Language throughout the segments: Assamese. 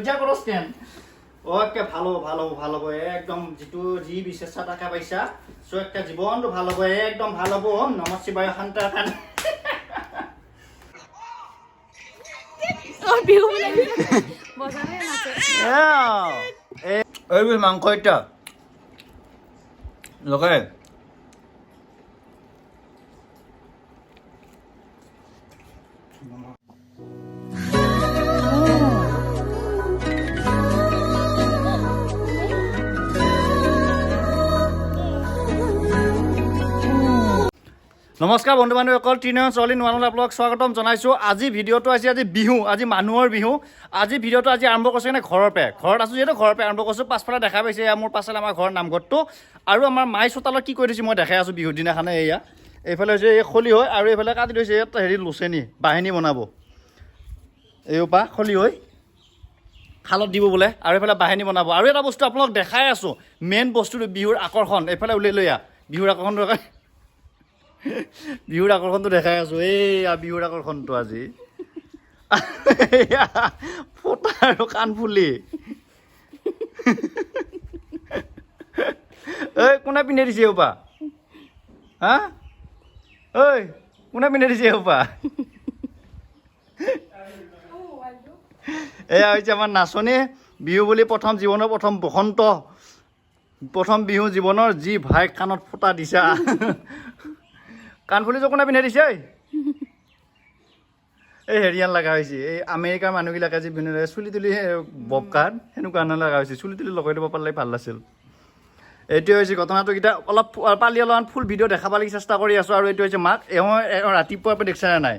পূজা কৰছ কেন ওকে ভালো ভালো ভালো হ'ব একদম যিটো যি বিশেষতা টাকা পাইছা সো একটা জীবনটো ভালো হ'ব একদম ভালো হ'ব ওম নমঃ শিৱায় শান্তাৰ কাৰণে বিহু লাগি বজাৰে নাচে এই মাংস এটা লগাই নমস্কাৰ বন্ধু বান্ধৱীসকল ত্ৰিনয়ন চলি নোৱাৰলৈ আপোনালোকক স্বাগতম জনাইছোঁ আজি ভিডিঅ'টো আছে আজি বিহু আজি মানুহৰ বিহু আজি ভিডিঅ'টো আজি আৰম্ভ কৰিছোঁ মানে ঘৰৰ পৰা ঘৰত আছোঁ যিহেতু ঘৰৰ পৰা আৰম্ভ কৰিছোঁ পাছফালে দেখা পাইছে এয়া মোৰ পাছফালে আমাৰ ঘৰৰ নামঘৰটো আৰু আমাৰ মাই চোতালত কি কৰি দিছোঁ মই দেখাই আছোঁ বিহুৰ দিনাখনে এয়া এইফালে হৈছে এই খলি হয় আৰু এইফালে কাটি লৈছে ইয়াত হেৰি লুচেনি বাহিনী বনাব এইপা খলি হৈ খালত দিব বোলে আৰু এইফালে বাহিনী বনাব আৰু এটা বস্তু আপোনালোক দেখাই আছোঁ মেইন বস্তুটো বিহুৰ আকৰ্ষণ এইফালে উলিয়াই লৈ বিহুৰ আকৰ্ষণটো বিহুৰ আকৰ্ষণটো দেখাই আছোঁ এইয়া বিহুৰ আকৰ্ষণটো আজি ফটা আৰু কাণফুলি ঐ কোনে পিন্ধাই দিছে এইপা হা ঐ কোনে পিন্ধাই দিছে এইপা এয়া হৈছে আমাৰ নাচনী বিহু বুলি প্ৰথম জীৱনৰ প্ৰথম বসন্ত প্ৰথম বিহু জীৱনৰ যি ভাই কাণত ফুটা দিছা কাণফুলি কোনে পিন্ধাই দিছে এই হেৰিয়ান লগা হৈছে এই আমেৰিকাৰ মানুহবিলাকে যি পিন্ধে চুলি তুলি ববকাত সেনেকুৱা আন লগা হৈছে চুলি তুলি লগাই দিব পাৰিলে ভাল আছিল এইটোৱে হৈছে ঘটনাটো কেইটা অলপ পালি অলপমান ফুল ভিডিঅ' দেখাব লাগি চেষ্টা কৰি আছোঁ আৰু এইটো হৈছে মাক ৰাতিপুৱাৰ পৰা দেখিছা নাই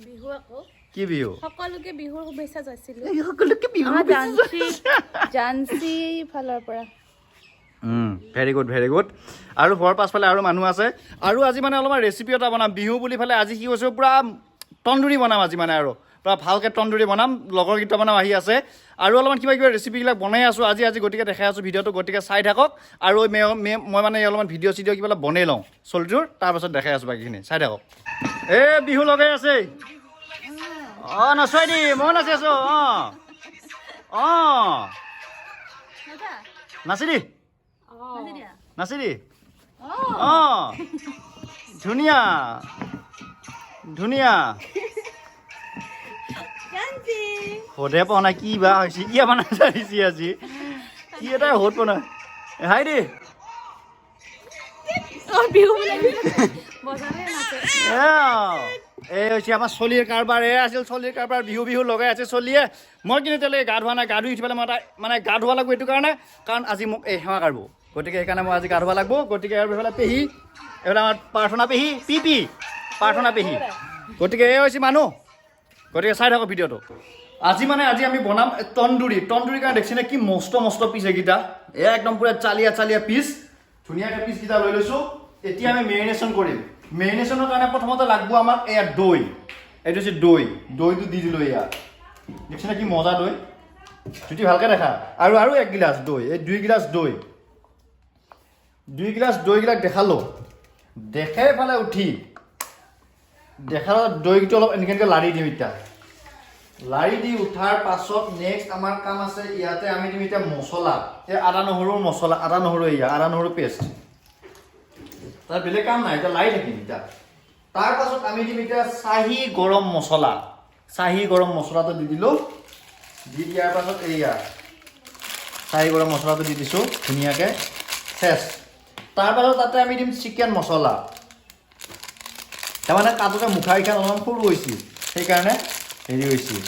বিহু আকৌ কি বিহু সকলোকে বিহুৰ শুভেচ্ছা যাচিলোঁ সকলোকে বিহু জানচি ফালৰ পৰা ভেৰি গুড আৰু ঘৰৰ পাছফালে আৰু মানুহ আছে আৰু আজি মানে অলপমান ৰেচিপি এটা বনাম বিহু বুলি ফালে আজি কি কৈছোঁ পূৰা তন্দুৰী বনাম আজি মানে আৰু পূৰা ভালকৈ তন্দুৰী বনাম লগৰ কেইটামানো আহি আছে আৰু অলপমান কিবা কিবা ৰেচিপিবিলাক বনাই আছোঁ আজি গতিকে দেখাই আছোঁ ভিডিঅ'টো গতিকে চাই থাকক আৰু মই মানে অলপমান ভিডিঅ' চিডিঅ' কিবা বনাই লওঁ চলিটোৰ তাৰপাছত দেখাই আছোঁ বাকীখিনি চাই থাকক এই বিহু লগাই আছে অঁ নচুৱাই দি মই নাচি আছোঁ নাচি দি নাচি দি ধুনীয়া ধুনীয়া সোধে পোৱা নাই কি বা হৈছে কি বনাই চাইছে আজি কি এটা সোধ পোৱা নাই হাই দে বিহু লাগি বজাৰে নাচে এই হৈছে আমাৰ চলিৰ কাৰবাৰ আছিল চলিৰ কাৰবাৰ বিহু লগাই আছে চলিয়ে মই কিন্তু এতিয়ালৈকে গা ধোৱা নাই গা ধুই উঠি পেলাই মই মানে গা ধোৱা লাগিব এইটো কাৰণে কাৰণ আজি মোক এই সেৱা কাঢ়িব গতিকে সেইকাৰণে মই আজি গা ধুব লাগিব গতিকে আৰু এইফালে পেহী এইফালে আমাৰ প্ৰাৰ্থনা পেহী পি প্ৰাৰ্থনা পেহী গতিকে এই হৈছে মানুহ গতিকে চাই থাকক ভিডিঅ'টো আজি আমি বনাম তন্দুৰী কাৰণে দেখিছেনে কি মস্ত পিচ এইকেইটা একদম পুৰা চালিয়া পিচ ধুনীয়াকৈ পিচকেইটা লৈ লৈছোঁ এতিয়া আমি মেৰিনেশ্যন কৰিম মেৰিনেশ্যনৰ কাৰণে প্ৰথমতে লাগিব আমাক এয়া দৈ এইটো হৈছে দৈটো দি দিলোঁ এয়া দেখিছেনে কি মজা দৈ যদি ভালকৈ দেখা আৰু এক গিলাচ দৈ এই 2 গিলাচ দৈবিলাক দেখালোঁ দেখাই ফালে উঠি দেখালত দৈটো অলপ এনেকৈ লাৰি দিম এতিয়া লাৰি দি উঠাৰ পাছত নেক্সট আমাৰ কাম আছে ইয়াতে আমি দিম এতিয়া মছলা এই আদা নহৰু এয়া আদা নহৰু পেষ্ট তাৰ বেলেগ কাম নাই এতিয়া লাৰি থাকিম এতিয়া তাৰ পাছত আমি দিম এতিয়া চাহী গৰম মছলাটো দি দিলোঁ দি দিয়াৰ পাছত এয়া চাহী গৰম মছলাটো দি দিছোঁ ধুনীয়াকৈ চেচ তাৰ পাছত তাতে আমি দিম চিকেন মছলা তাৰমানে কাটোতে মুখাকেইখন অলপমান সৰু হৈছিল সেইকাৰণে হেৰি হৈছিল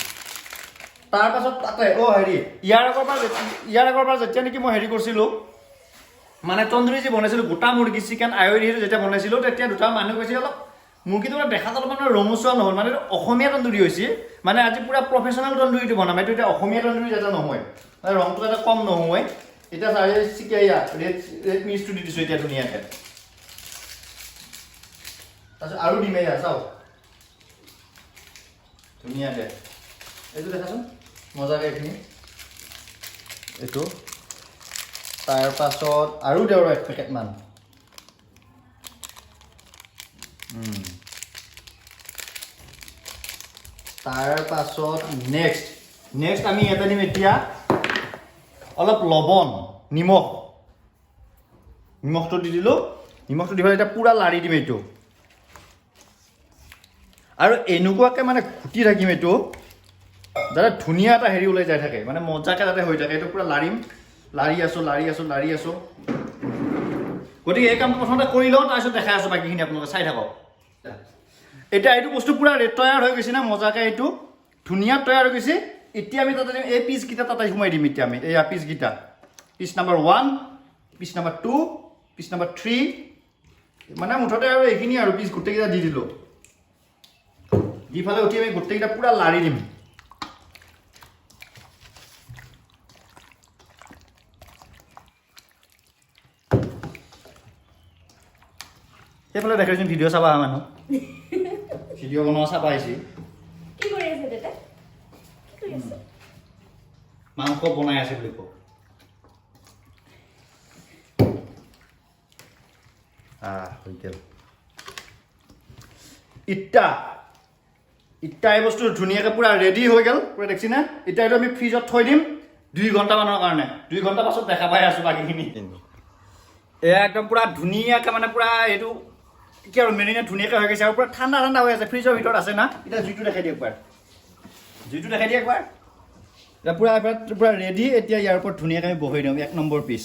তাৰ পাছত তাতে ইয়াৰ আগৰ পৰা যেতিয়া নেকি মই হেৰি কৰিছিলোঁ মানে তন্দুৰী যি বনাইছিলোঁ গোটা মুৰ্গী চিকেন আয়ৰি যেতিয়া বনাইছিলোঁ তেতিয়া দুটা মানুহ কৈছিল অলপ মুৰ্গীটো মানে দেখাত অলপমান ৰঙচুৱা নহ'ল মানে অসমীয়া তন্দুৰী হৈছিল মানে আজি পূৰা প্ৰফেচনেল তন্দুৰীটো বনাম এইটো এতিয়া অসমীয়া তন্দুৰী যাতে নহয় ৰংটো যাতে কম নহয় এতিয়া চিকেন ৰেড মিক্সটো দি দিছোঁ এতিয়া ধুনীয়াকৈ তাৰপিছত আৰু দিম এয়া চাওক ধুনীয়াকৈ এইটো দেখাচোন মজাকৈ এইখিনি এইটো তাৰ পাছত আৰু দেওৰ 1 পেকেটমান তাৰ পাছত নেক্সট নেক্সট আমি ইয়াতে দিম এতিয়া অলপ লৱণ নিমখটো দি দিলোঁ নিমখটো দি পেলাই এতিয়া পূৰা লাৰি দিম এইটো আৰু এনেকুৱাকৈ মানে ঘুটি থাকিম এইটো যাতে ধুনীয়া এটা হেৰি ওলাই যাই থাকে মানে মজাকৈ যাতে হৈ থাকে এইটো পূৰা লাৰি আছোঁ গতিকে এই কামটো প্ৰথমতে কৰি লওঁ তাৰপিছত দেখাই আছোঁ বাকীখিনি আপোনালোকে চাই থাকক এতিয়া এইটো বস্তু পূৰা তৈয়াৰ হৈ গৈছে না মজাকৈ এইটো ধুনীয়া তৈয়াৰ হৈ গৈছে এতিয়া আমি তাতে এই পিচকেইটা তাতে সোমাই দিম এতিয়া আমি এইয়া পিচকেইটা piece number 1 piece number 2 piece number 3 মানে মুঠতে আৰু এইখিনি আৰু পিচ গোটেইকেইটা দি দিলোঁ দি ফালে উঠি আমি গোটেইকেইটা পূৰা লাৰি দিম সেইফালে দেখাইছোন ভিডিঅ' চাবা মানুহ ভিডিঅ' বনোৱা চাবা আহিছে কি কৰি আছে দেউতা কি কৰি আছে মাংস বনাই আছে বুলি কওঁ হৈ গ'ল ইটা এই বস্তু ধুনীয়াকৈ পূৰা ৰেডি হৈ গ'ল পূৰা দেখিছি না এতিয়া এইটো আমি ফ্ৰিজত থৈ দিম 2 ঘণ্টামানৰ কাৰণে 2 ঘণ্টা পাছত দেখা পাই আছোঁ বাকীখিনি এয়া একদম পূৰা ধুনীয়াকৈ মানে পূৰা এইটো কি আৰু মেৰিনেট ধুনীয়াকৈ হৈ গৈছে আৰু পূৰা ঠাণ্ডা হৈ আছে ফ্ৰিজৰ ভিতৰত আছে না এতিয়া জুইটো দেখাই দিয়ক একবাৰ এতিয়া পূৰা ৰেডি এতিয়া ইয়াৰ ওপৰত ধুনীয়াকৈ আমি বহাই দিওঁ 1 নম্বৰ পিচ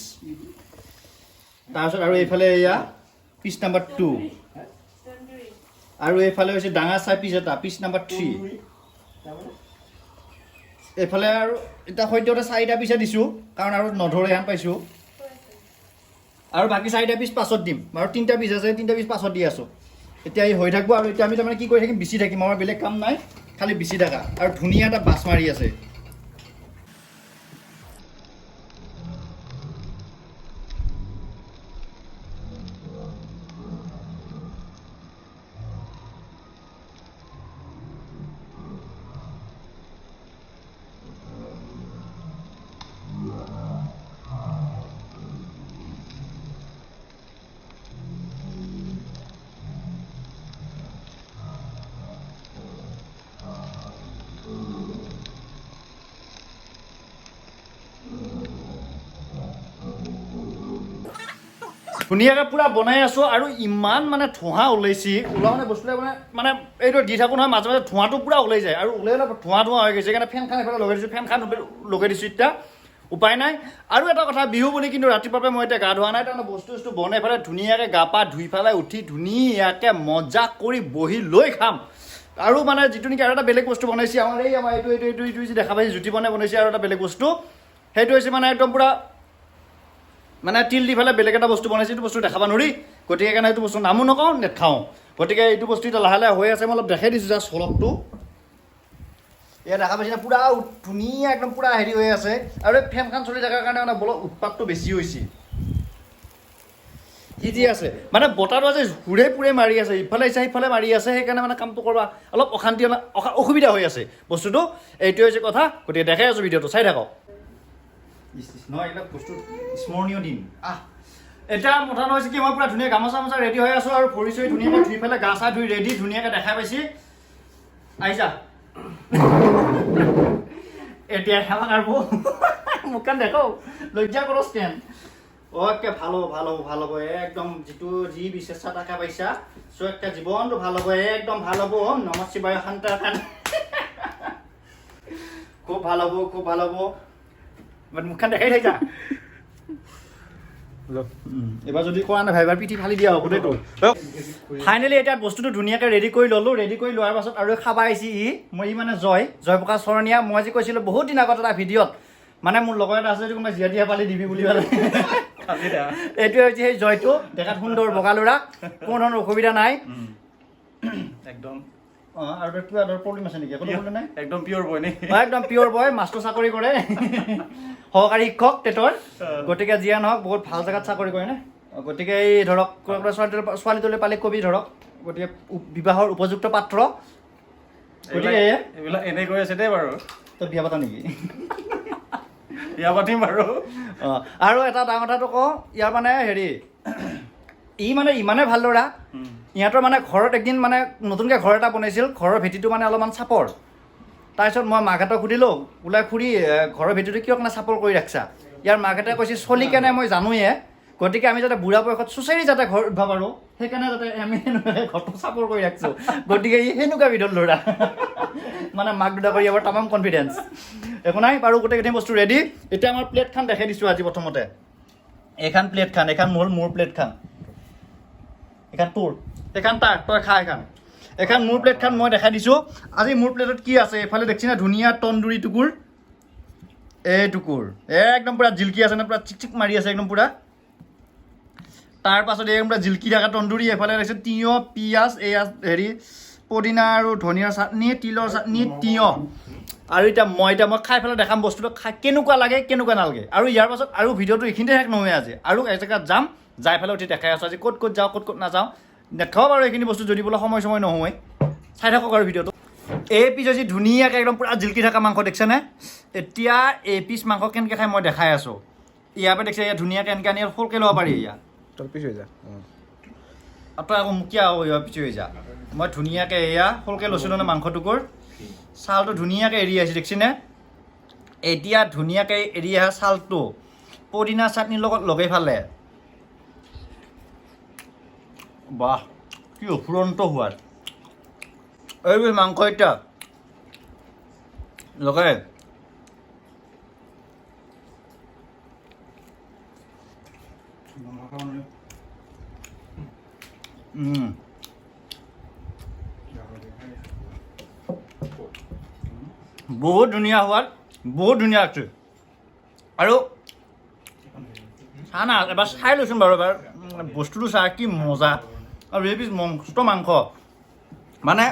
তাৰপিছত আৰু এইফালে এয়া পিচ নাম্বাৰ 2 আৰু এইফালে হৈছে ডাঙৰ চাই পিচ এটা পিচ নাম্বাৰ 3 এইফালে আৰু এতিয়া সদ্যহতে 4টা পিচে দিছোঁ কাৰণ আৰু নধৰে হেন পাইছোঁ আৰু বাকী 4টা পিচ পাছত দিম আৰু 3টা পিচ আছে 3টা পিচ পাছত দি আছোঁ এতিয়া এই হৈ থাকিব আৰু এতিয়া আমি তাৰমানে কি কৰি থাকিম বিচি থাকিম আমাৰ বেলেগ কাম নাই খালি বিচি থাকা আৰু ধুনীয়া এটা বাছ মাৰি আছে ধুনীয়াকৈ পূৰা বনাই আছোঁ আৰু ইমান মানে ধোঁৱা ওলাইছে মানে বস্তুবিলাক মানে এইটো দি থাকোঁ নহয় মাজে মাজে ধোঁৱাটো পূৰা ওলাই যায় আৰু ওলাই ধোঁৱা হৈ গৈছে সেইকাৰণে ফেনখন এইফালে লগাই দিছোঁ ফেনখন লগাই দিছোঁ এতিয়া উপায় নাই আৰু এটা কথা বিহু বুলি কিন্তু ৰাতিপুৱাই মই এতিয়া গা ধোৱা নাই তাৰমানে বস্তু বনাই পেলাই ধুনীয়াকৈ গা পা ধুই পেলাই উঠি ধুনীয়াকৈ মজা কৰি বহি লৈ খাম আৰু মানে যিটো নেকি আৰু এটা বেলেগ বস্তু বনাইছে আমাৰ এইটো যি দেখা পাইছে জুতি বনাইছে আৰু এটা বেলেগ বস্তু সেইটো হৈছে মানে একদম পূৰা মানে তিল দি পেলাই বেলেগ এটা বস্তু বনাইছে এইটো বস্তু দেখাব নোৱাৰি গতিকে কাৰণে এইটো বস্তু নামো নকওঁ নেখাওঁ গতিকে এইটো বস্তু এতিয়া লাহে হৈ আছে মই অলপ দেখাই দিছোঁ জাষ্ট অলপটো এয়া দেখা পাইছে পূৰা ধুনীয়া একদম পূৰা হেৰি হৈ আছে আৰু এই ফেনখন চলি থকাৰ কাৰণে মানে বলৰ উৎপাতটো বেছি হৈছে ইজি আছে মানে বতাহটো আজি ঘূৰে পুৰে মাৰি আছে ইফালে সিফালে মাৰি আছে সেইকাৰণে মানে কামটো কৰিব অলপ অশান্তি অসুবিধা হৈ আছে বস্তুটো এইটোৱে হৈছে কথা গতিকে দেখাই আছোঁ ভিডিঅ'টো চাই থাকক নহয় এইবিলাক বস্তু স্মৰণীয় দিন এতিয়া মুঠা হৈছে কি মই পূৰা ধুনীয়া গামোচা ৰেডি হৈ আছোঁ আৰু ভৰি চৰি ধুনীয়াকৈ ধুই পেলাই গা চা ধুই ৰেডি ধুনীয়াকৈ দেখাই পাইছে আহিছা এতিয়া খেলা কাঢ়ব মুখখন দেখো লজ্জা কৰছ কেন অ'কে ভাল হ'ব একদম যি বিচেষ্টা টাকা পাইছা চ' একটা জীৱনটো ভাল হ'ব একদম ভাল হ'ব নমঃ শিৱায় শান্তাৰ কাৰণে খুব ভাল হ'ব মুখখন দেখাই থাকা এবাৰ যদি কোৱা নাই ভাইবাৰ পিঠি ফালি দিয়া হ'ব দেইটো ফাইনেলি এতিয়া বস্তুটো ধুনীয়াকৈ ৰেডি কৰি ল'লোঁ ৰেডি কৰি লোৱাৰ পাছত আৰু খাবা আহিছে মই মানে জয়প্ৰকাশ চৰণীয়া মই আজি কৈছিলোঁ বহুত দিন আগত এটা ভিডিঅ'ত মানে মোৰ লগৰ এটা আছে কোনোবাই জীয়া দিয়া পালি দিবি বুলি ক'লে এইটোৱে হৈছে সেই জয়টো দেখাত সুন্দৰ বগা ল'ৰা কোনো ধৰণৰ অসুবিধা নাই একদম আৰু কিবা ধৰ প্ৰব্লেম আছে নেকি কোনো প্ৰব্লেম নাই একদম পিয়ৰ বয় নে একদম পিয়ৰ বয় মাষ্টৰ চাকৰি কৰে সহকাৰী শিক্ষক টেটৰ গতিকে যিয়ে নহওক বহুত ভাল জেগাত চাকৰি কৰে নে গতিকে এই ধৰক ছোৱালীটোলৈ পালে কবি ধৰক গতিকে বিবাহৰ উপযুক্ত পাত্ৰ গতিকে এইবিলাক এনেই কৈ আছে দেই বাৰু তই বিয়া পাতা নেকি বিয়া পাতিম বাৰু আৰু এটা ডাঙৰ কথাটো কওঁ ইয়াৰ মানে হেৰি মানে ইমানে ভাল ল'ৰা ইহঁতৰ মানে ঘৰত একদিন মানে নতুনকৈ ঘৰ এটা বনাইছিল ঘৰৰ ভেটিটো মানে অলপমান চাপৰ তাৰপিছত মই মাকহঁতক সুধিলোঁ বোলে খুৰী ঘৰৰ ভিতৰতে কিয় কাৰণে চাপৰ কৰি ৰাখছা ইয়াৰ মাকহঁতে কৈছে চলি কেনে মই জানোৱে গতিকে আমি যাতে বুঢ়া বয়সত চুচেৰি যাতে ঘৰ উঠিব পাৰোঁ সেইকাৰণে যাতে আমি সেনেকুৱাকৈ ঘৰটো চাপৰ কৰি ৰাখিছোঁ গতিকে ই সেনেকুৱা বিধৰ ল'ৰা মানে মাক দুটা কৰি এবাৰ তামাম কনফিডেঞ্চ একো নাই বাৰু গোটেইখিনি বস্তু ৰেডি এতিয়া আমাৰ প্লেটখন দেখাই দিছোঁ আজি প্ৰথমতে এইখন প্লেটখন এইখন মোৰ প্লেটখন এইখন তোৰ এইখন তাৰ তই খা এইখন মোৰ প্লেটখন মই দেখাই দিছোঁ আজি মোৰ প্লেটত কি আছে এইফালে দেখিছি না ধুনীয়া তন্দুৰী টুকুৰ এই টুকুৰ একদম পূৰা জিলকি আছে নে পূৰা চিক চিক মাৰি আছে একদম পূৰা তাৰ পাছত একদম পূৰা জিলকি থকা তন্দুৰী এইফালে দেখিছোঁ তিয়ঁহ পিঁয়াজ এয়া হেৰি পদিনা আৰু ধনিয়াৰ চাটনি তিলৰ চাটনি তিয়ঁহ আৰু এতিয়া মই খাই পেলাই দেখাম বস্তুটো খাই কেনেকুৱা লাগে কেনেকুৱা নালাগে আৰু ইয়াৰ পাছত আৰু ভিডিঅ'টো এইখিনিতে শেষ নহয় আজি আৰু এজেগাত যাম যাই পেলাই উঠি দেখাই আছোঁ আজি ক'ত যাওঁ ক'ত নাযাওঁ দেখাব বাৰু এইখিনি বস্তু যদি বোলে সময় নহয় চাই থাকক আৰু ভিডিঅ'টো এই পিচ আজি ধুনীয়াকৈ একদম পূৰা জিলকি থকা মাংস দেখিছেনে এতিয়া এই পিচ মাংস কেনেকৈ খাই মই দেখাই আছোঁ ইয়াৰ পৰা দেখিছে ইয়াত ধুনীয়াকৈ এনেকৈ আনি সৰকৈ ল'ব পাৰি ইয়াত পিছ হৈ যা তই আকৌ মুখীয়া পিছ হৈ যা মই ধুনীয়াকৈ এয়া সৰকৈ লৈছিলোঁ নে মাংসটুকুৰ ছালটো ধুনীয়াকৈ এৰি আহিছে দেখিছেনে এতিয়া ধুনীয়াকৈ এৰি অহা ছালটো পদিনা চাটনিৰ লগত লগাই ফালে বাহ কি অফুৰন্ত সোৱাদ এই মাংস এতিয়া লগাই বহুত ধুনীয়া সোৱাদ বহুত ধুনীয়া আছে আৰু চা না এবাৰ চাই লৈচোন বাৰু এবাৰ বস্তুটো চা কি মজা আৰু এই পিছ মস্ত মাংস মানে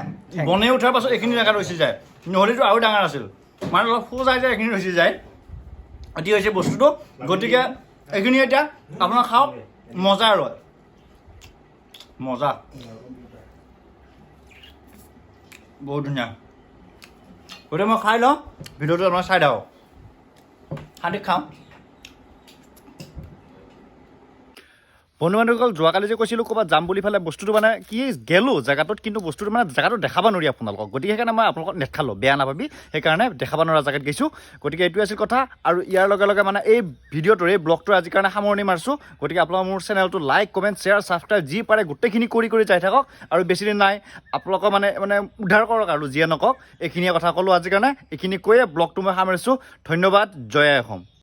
বনাই উঠাৰ পাছত এইখিনি জেগাত ৰচি যায় নহ'লেতো আৰু ডাঙৰ আছিল মানে অলপ সজাই যায় এইখিনি ৰচি যায় এতিয়া হৈছে বস্তুটো গতিকে এইখিনি এতিয়া আপোনাৰ খাওক মজা আৰু মজা বহুত ধুনীয়া গতিকে মই খাই লওঁ ভিডিঅ'টো আপোনাৰ চাই থাকক শান্তিত খাওঁ বন্ধু বান্ধৱীসকল যোৱাকালি যে কৈছিলোঁ ক'ৰবাত যাম বুলি পেলাই বস্তুটো মানে কি গেলোঁ জেগাটোত কিন্তু বস্তুটো মানে জেগাটো দেখাব নোৱাৰি আপোনালোকক গতিকে সেইকাৰণে মই আপোনালোকক নেখালোঁ বেয়া নাপাবি সেইকাৰণে দেখাব নোৱাৰা জেগাত গৈছোঁ গতিকে এইটোৱে আছিল কথা আৰু ইয়াৰ লগে লগে মানে এই ভিডিঅ'টোৰ এই ব্লগটোৰ আজিৰ কাৰণে সামৰণি মাৰিছোঁ গতিকে আপোনালোকে মোৰ চেনেলটো লাইক কমেণ্ট শ্বেয়াৰ ছাবস্ক্ৰাইব যি পাৰে গোটেইখিনি কৰি যাই থাকক আৰু বেছিদিন নাই আপোনালোকৰ মানে উদ্ধাৰ কৰক আৰু যিয়ে নকওক এইখিনিয়ে কথা ক'লোঁ আজিৰ কাৰণে এইখিনি কৈয়ে ব্লগটো মই সামৰিছোঁ ধন্যবাদ জয় আই অসম।